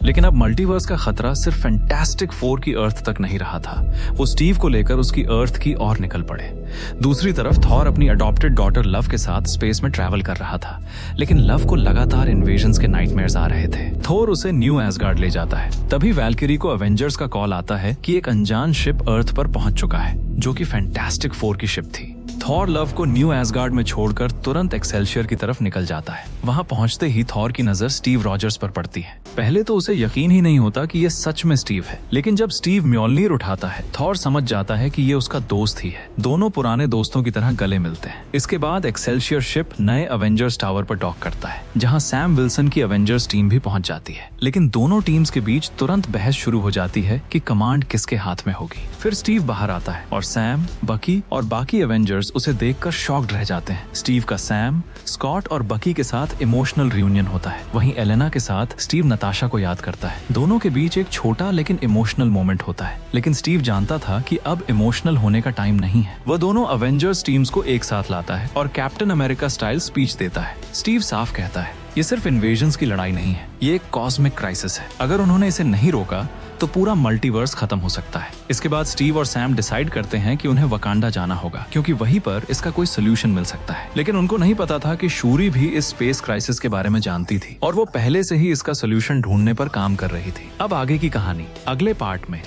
लेकिन अब मल्टीवर्स का खतरा सिर्फ फैंटास्टिक फोर की अर्थ तक नहीं रहा था। वो स्टीव को लेकर उसकी अर्थ की ओर निकल पड़े। दूसरी तरफ थॉर अपनी अडॉप्टेड डॉटर लव के साथ स्पेस में ट्रैवल कर रहा था, लेकिन लव को लगातार इन्वेजन्स के नाइटमेयर्स आ रहे थे। थोर उसे न्यू एसगार्ड ले जाता है। तभी वैल्किरी को अवेंजर्स का कॉल आता है कि एक अनजान शिप अर्थ पर पहुंच चुका है, जो कि फैंटास्टिक फोर की शिप थी। थॉर लव को न्यू एसगार्ड में छोड़कर तुरंत एक्सेल्शियर की तरफ निकल जाता है। वहां पहुंचते ही थॉर की नजर स्टीव रॉजर्स पर पड़ती है। पहले तो उसे यकीन ही नहीं होता कि ये सच में स्टीव है, लेकिन जब स्टीव म्योलनीर उठाता है, थॉर समझ जाता है कि ये उसका दोस्त ही है। दोनों पुराने दोस्तों की तरह गले मिलते हैं। इसके बाद एक्सेल्शियर शिप नए अवेंजर्स टावर पर डॉक करता है, जहां सैम विल्सन की अवेंजर्स टीम भी पहुंच जाती है। लेकिन दोनों टीम्स के बीच तुरंत बहस शुरू हो जाती है कि कमांड किसके हाथ में होगी। फिर स्टीव बाहर आता है और सैम, बकी और बाकी अवेंजर्स उसे देखकर शॉक्ड रह जाते हैं। स्टीव का सैम, स्कॉट और बकी के साथ इमोशनल रियूनियन होता है। वहीं एलेना के साथ स्टीव नताशा को याद करता है। दोनों के बीच एक छोटा लेकिन इमोशनल मोमेंट होता है, लेकिन स्टीव जानता था कि अब इमोशनल होने का टाइम नहीं है। वह दोनों अवेंजर्स टीम्स को एक साथ लाता है और कैप्टन अमेरिका स्टाइल स्पीच देता है। स्टीव साफ कहता है, ये सिर्फ इन्वेजन्स की लड़ाई नहीं है, ये एक कॉस्मिक क्राइसिस है। अगर उन्होंने इसे नहीं रोका तो पूरा मल्टीवर्स खत्म हो सकता है। इसके बाद स्टीव और सैम डिसाइड करते हैं कि उन्हें वकांडा जाना होगा, क्योंकि वहीं पर इसका कोई सोल्यूशन मिल सकता है। लेकिन उनको नहीं पता था कि शूरी भी इस स्पेस क्राइसिस के बारे में जानती थी और वो पहले से ही इसका सोल्यूशन ढूंढने पर काम कर रही थी। अब आगे की कहानी अगले पार्ट में